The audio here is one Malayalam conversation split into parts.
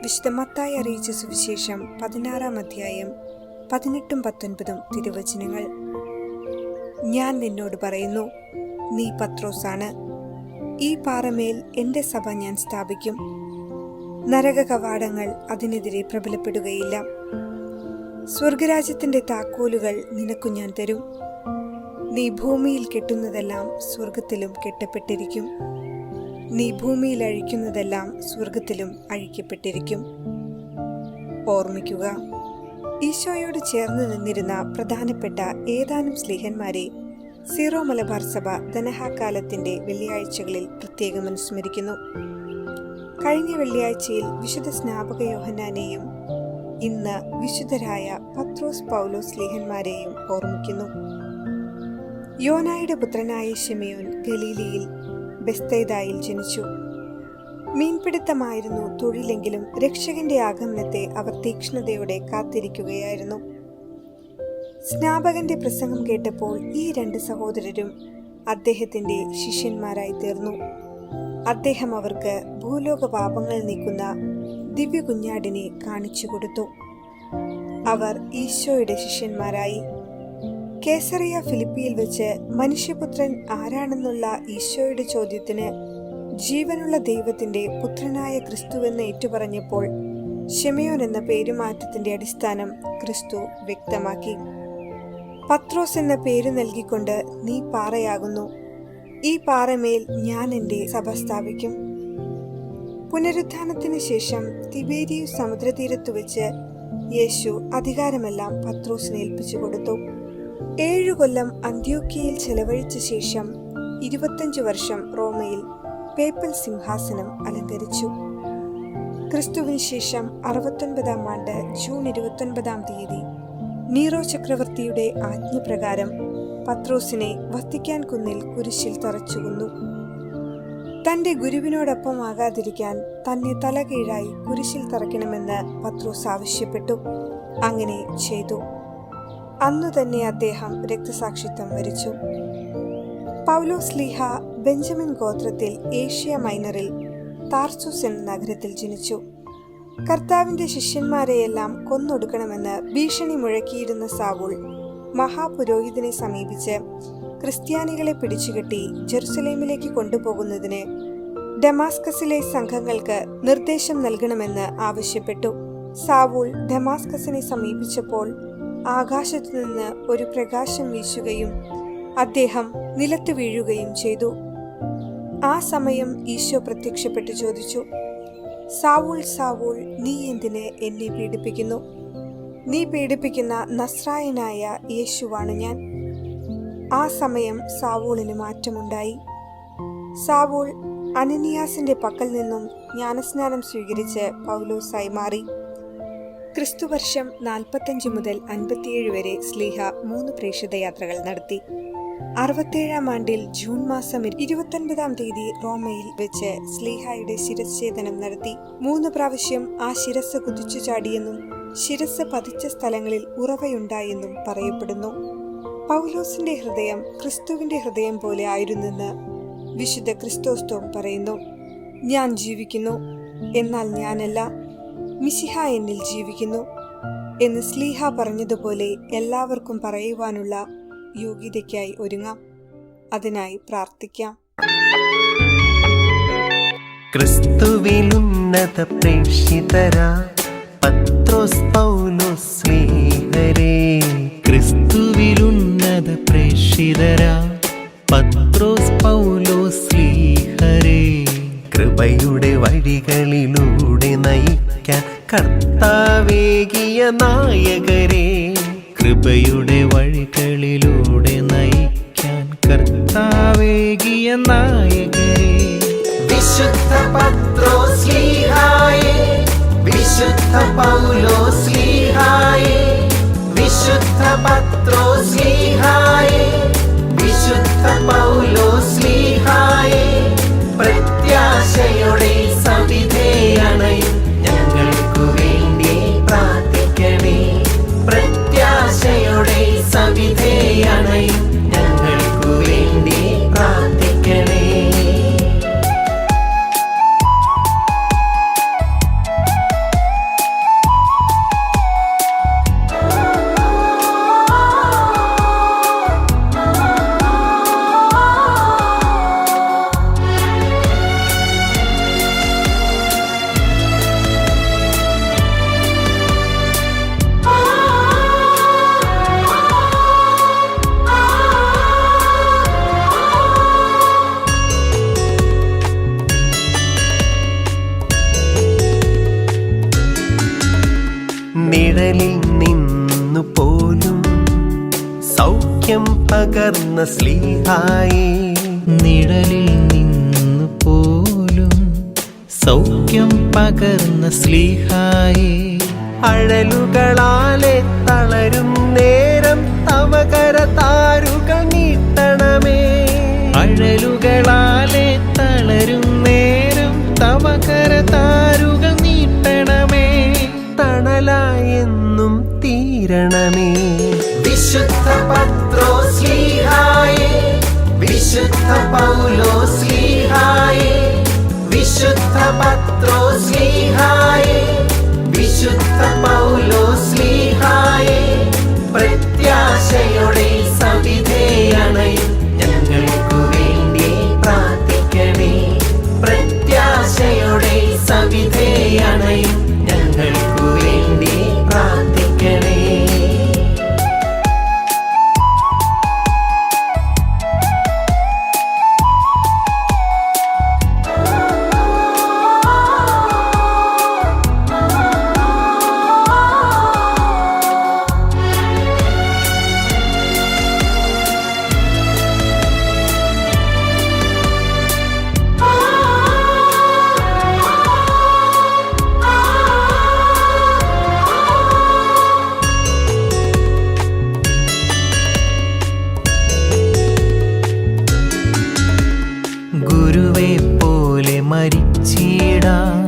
വിശുദ്ധ മത്തായി അറിയിച്ച സുവിശേഷം 16-ാം അധ്യായം 18-19 തിരുവചനങ്ങൾ. ഞാൻ നിന്നോട് പറയുന്നു, നീ പത്രോസാണ്. ഈ പാറമേൽ എൻ്റെ സഭ ഞാൻ സ്ഥാപിക്കും. നരക കവാടങ്ങൾ അതിനെതിരെ പ്രബലപ്പെടുകയില്ല. സ്വർഗരാജ്യത്തിൻ്റെ താക്കോലുകൾ നിനക്കു ഞാൻ തരും. നീ ഭൂമിയിൽ കെട്ടുന്നതെല്ലാം സ്വർഗത്തിലും കെട്ടപ്പെട്ടിരിക്കും. നീ ഭൂമിയിൽ അഴിക്കുന്നതെല്ലാം സ്വർഗത്തിലും അഴിക്കപ്പെട്ടിരിക്കും. ഓർമ്മിക്കുക, ഈശോയോട് ചേർന്ന് നിന്നിരുന്ന പ്രധാനപ്പെട്ട ഏതാനും സ്ലീഹന്മാരെ സീറോ മലബാർ സഭ ധനഹാകാലത്തിന്റെ വെള്ളിയാഴ്ചകളിൽ പ്രത്യേകം അനുസ്മരിക്കുന്നു. കഴിഞ്ഞ വെള്ളിയാഴ്ചയിൽ വിശുദ്ധ സ്നാപക യോഹന്നാനെയും ഇന്ന് വിശുദ്ധരായ പത്രോസ് പൗലോസ് സ്ലീഹന്മാരെയും ഓർമ്മിക്കുന്നു. യോനായുടെ പുത്രനായ ശിമയോൻ ഗലീലയിൽ ബെസ്തൈദായിൽ ജനിച്ചു. മീൻപിടുത്തമായിരുന്നു തൊഴിലെങ്കിലും രക്ഷകന്റെ ആഗമനത്തെ അവർ തീക്ഷ്ണതയോടെ കാത്തിരിക്കുകയായിരുന്നു. സ്നാപകന്റെ പ്രസംഗം കേട്ടപ്പോൾ ഈ രണ്ട് സഹോദരരും അദ്ദേഹത്തിന്റെ ശിഷ്യന്മാരായി തീർന്നു. അദ്ദേഹം അവർക്ക് ഭൂലോക പാപങ്ങൾ നീക്കുന്ന ദിവ്യ കുഞ്ഞാടിനെ കാണിച്ചു കൊടുത്തു. അവർ ഈശോയുടെ ശിഷ്യന്മാരായി. കേസറിയ ഫിലിപ്പിയിൽ വെച്ച് മനുഷ്യപുത്രൻ ആരാണെന്നുള്ള ഈശോയുടെ ചോദ്യത്തിന് ജീവനുള്ള ദൈവത്തിന്റെ പുത്രനായ ക്രിസ്തുവെന്ന് ഏറ്റുപറഞ്ഞപ്പോൾ ശിമയോൻ എന്ന പേരുമാറ്റത്തിന്റെ അടിസ്ഥാനം ക്രിസ്തു വ്യക്തമാക്കി. പത്രോസ് എന്ന പേര് നൽകിക്കൊണ്ട് നീ പാറയാകുന്നു, ഈ പാറമേൽ ഞാൻ എൻ്റെ സഭ സ്ഥാപിക്കും. പുനരുത്ഥാനത്തിന് ശേഷം തിബേരിയസ് സമുദ്രതീരത്തു വെച്ച് യേശു അധികാരമെല്ലാം പത്രോസിനെ ഏൽപ്പിച്ചു കൊടുത്തു. 7 കൊല്ലം അന്ത്യോക്യയിൽ ചെലവഴിച്ച ശേഷം 25 വർഷം റോമയിൽ പേപ്പൽ സിംഹാസനം അലങ്കരിച്ചു. ക്രിസ്തുവിന് ശേഷം 69-ാം ആണ്ട് ജൂൺ 29-ാം തീയതി നീറോ ചക്രവർത്തിയുടെ ആജ്ഞപ്രകാരം പത്രോസിനെ വത്തിക്കാൻ കുന്നിൽ കുരിശിൽ തറച്ചുകൊന്നു. തന്റെ ഗുരുവിനോടൊപ്പമാകാതിരിക്കാൻ തന്നെ തലകീഴായി കുരിശിൽ തറയ്ക്കണമെന്ന് പത്രോസ് ആവശ്യപ്പെട്ടു. അങ്ങനെ ചെയ്തു. അന്നു തന്നെ അദ്ദേഹം രക്തസാക്ഷിത്വം വരിച്ചു. പൗലോസ് സ്ലീഹ ബെഞ്ചമിൻ ഗോത്രത്തിൽ ഏഷ്യ മൈനറിൽ താർസൂസ് എന്ന നഗരത്തിൽ ജനിച്ചു. കർത്താവിന്റെ ശിഷ്യന്മാരെയെല്ലാം കൊന്നൊടുക്കണമെന്ന് ഭീഷണി മുഴക്കിയിരുന്ന സാവൂൾ മഹാപുരോഹിതനെ സമീപിച്ച് ക്രിസ്ത്യാനികളെ പിടിച്ചുകെട്ടി ജെറുസലേമിലേക്ക് കൊണ്ടുപോകുന്നതിന് ഡമാസ്കസിലെ സംഘങ്ങൾക്ക് നിർദ്ദേശം നൽകണമെന്ന് ആവശ്യപ്പെട്ടു. സാവൂൾ ഡമാസ്കസിനെ സമീപിച്ചപ്പോൾ ആകാശത്തു നിന്ന് ഒരു പ്രകാശം വീശുകയും അദ്ദേഹം നിലത്ത് വീഴുകയും ചെയ്തു. ആ സമയം ഈശോ പ്രത്യക്ഷപ്പെട്ട് ചോദിച്ചു, സാവൂൾ സാവൂൾ, നീ എന്തിന് എന്നെ പീഡിപ്പിക്കുന്നു? നീ പീഡിപ്പിക്കുന്ന നസ്രായനായ യേശുവാണ് ഞാൻ. ആ സമയം സാവൂളിന് മാറ്റമുണ്ടായി. സാവൂൾ അനനിയാസിന്റെ പക്കൽ നിന്നും ജ്ഞാനസ്നാനം സ്വീകരിച്ച് പൗലോസായി മാറി. ക്രിസ്തുവർഷം 45 മുതൽ 57 വരെ സ്ലീഹ 3 പ്രേക്ഷിത യാത്രകൾ നടത്തി. 67-ാം ആണ്ടിൽ ജൂൺ മാസം 29-ാം തീയതി റോമയിൽ വെച്ച് സ്ലീഹായുടെ ശിരച്ഛേദനം നടത്തി. 3 പ്രാവശ്യം ആ ശിരസ് കുതിച്ചു ചാടിയെന്നും ശിരസ് പതിച്ച സ്ഥലങ്ങളിൽ ഉറവയുണ്ടായെന്നും പറയപ്പെടുന്നു. പൗലോസിന്റെ ഹൃദയം ക്രിസ്തുവിന്റെ ഹൃദയം പോലെ ആയിരുന്നെന്ന് വിശുദ്ധ ക്രിസ്തോസ്തോം പറയുന്നു. ഞാൻ ജീവിക്കുന്നു, എന്നാൽ ഞാനല്ല, മിശിഹ എന്നിൽ ജീവിക്കുന്നു എന്ന് സ്ലീഹ പറഞ്ഞതുപോലെ എല്ലാവർക്കും പറയുവാനുള്ള യോഗ്യതയ്ക്കായി ഒരുങ്ങാം. അതിനായി പ്രാർത്ഥിക്കാം. ക്രിസ്തുവിലുന്നത പ്രേക്ഷിതരാ പത്രോസ് പൗലോസ് സ്ലീഹരേ, ക്രിസ്തുവിലുന്നത പ്രേക്ഷിതരാ പത്രോസ് പൗലോസ് സ്ലീഹരേ, കൃപയുടെ വഴികളിലൂടെ നയിക്കാൻ കർത്താവേകിയ നായകരെ, കൃപയുടെ വഴികളിലൂടെ നയിക്കാൻ കർത്താവേകിയ നായകരെ. വിശുദ്ധ പത്രോസ് സ്ലീഹായേ, വിശുദ്ധ പൗലോസ് സ്ലീഹായേ, വിശുദ്ധ പത്രോസ് സ്ലീഹായേ, വിശുദ്ധ പൗലോസ് സ്ലീഹായേ, പ്രത്യാശയുടെ സവിധേയണയും ഞങ്ങൾക്കു വേണ്ടി പ്രാർത്ഥിക്കണേ. പ്രത്യാശയുടെ സവിധേയണയും ഞങ്ങൾക്കു വേണ്ടി പ്രാർത്ഥിക്കണേ. നിഴലിൽ നിന്നു പോലും സൗഖ്യം പകർന്ന സ്ലീഹായേ, നിഴലിൽ നിന്നു പോലും സൗഖ്യം പകർന്ന സ്ലീഹായേ, അഴലുകളാലെ തളരും നേരം തവ കരതാരുകൾ നീട്ടണമേ, അഴലുകളാലെ തളരും നേരം തവ കരതാരുകൾ നീട്ടണമേ, തണലായെന്നും തീരണമേ. വിശുദ്ധ പത്രോസ്ലീഹായേ, വിശുദ്ധ പൗലോസ്ലീഹായേ, വിശുദ്ധ പത്രോസ്ലീഹായേ, വിശുദ്ധ പൗലോസ്ലീഹായേ, പ്രത്യാശയോടെ സവിധേയണയും ഞങ്ങൾക്കു വേണ്ടി പ്രാർത്ഥിക്കണേ, പ്രത്യാശയോടെ സവിധേയണയും ഞങ്ങൾക്കു വേണ്ടി പ്രാർത്ഥിക്കണേ. ഗുരുവെ പോലെ മരിച്ചിടാൻ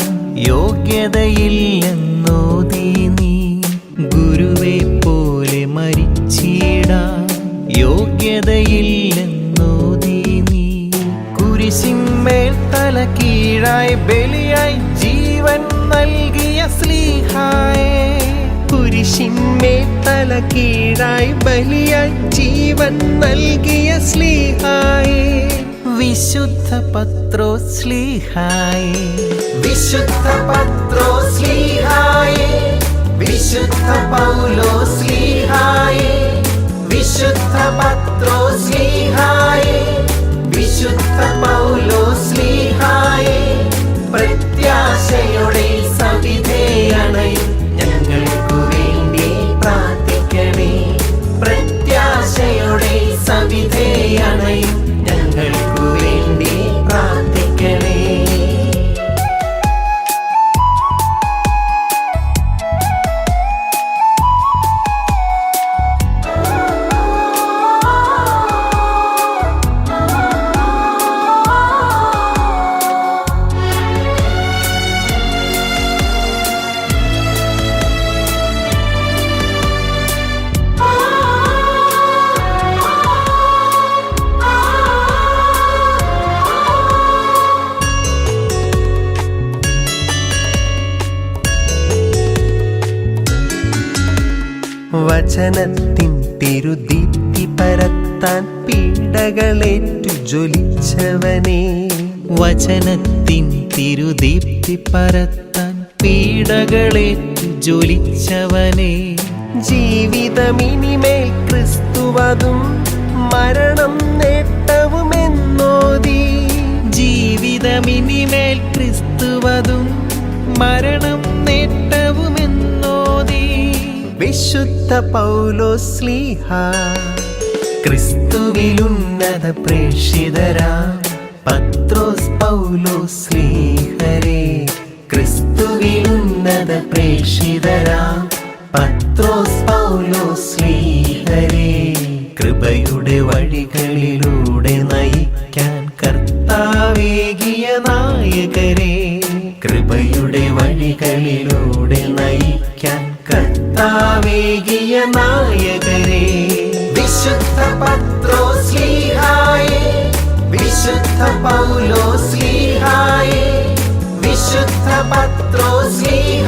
യോഗ്യതയില്ലെന്നോതി നീ, ഗുരുവെ പോലെ മരിച്ചിടാൻ യോഗ്യതയില്ലെന്നോതി നീ, കുരിശിന്മേൽ തല കീഴായി ബലിയായി ജീവൻ നൽകിയ സ്ലീഹായേ, കുരിശിന്മേൽ തല കീഴായി ബലിയായി ജീവൻ നൽകിയ സ്ലീഹായേ, വിശുദ്ധ പത്രോസ്ലീഹായേ, വിശുദ്ധ പത്രോസ്ലീഹായേ, വിശുദ്ധ പൗലോസ്ലീഹായേ, വിശുദ്ധ പത്രോസ്ലീഹായേ, വിശുദ്ധ പൗലോസ്ലീഹായേ, പ്രത്യാശയോടെ സവിധേയണയും ഞങ്ങൾക്കു വേണ്ടി പ്രാർത്ഥിക്കണേ, പ്രത്യാശയോടെ സവിധേയണയും ഞങ്ങൾക്കു വേണ്ടി പ്രാർത്ഥിക്കണേ. വചനത്തിൻ തിരുദീപ്തി പരത്താൻ പീഡകളേറ്റു ജ്വലിച്ചവനേ, വചനത്തിൻ തിരുദീപ്തി പരത്താൻ പീഡകളേറ്റു ജ്വലിച്ചവനേ, ജീവിതമിനിമേൽ ക്രിസ്തുവതും മരണം നേട്ടവുമെന്നോതി, ജീവിതമിനിമേൽ ക്രിസ്തുവതും മരണം നേട്ടവുമെന്നോതി, വിശുദ്ധ പൗലോസ്ലീഹാ, ക്രിസ്തുവിലുന്നത പ്രേക്ഷിതരാ പത്രോസ് പൗലോസ്ലീഹരേ, ക്രിസ്തുവിലുന്നത പ്രേക്ഷിതരാ പത്രോസ് പൗലോസ്ലീഹരേ, കൃപയുടെ വഴികളിലൂടെ നയിക്കാൻ കർത്താവേകിയ നായകരേ, കൃപയുടെ വഴികളിലൂടെ നയിക്കാൻ കർത്താവേകിയ നായകരേ. വിശുദ്ധ പത്രോസ്ലീഹായേ, വിശുദ്ധ പൗലോസ്ലീഹായേ, വിശുദ്ധ പത്രോസ്ലീഹായേ,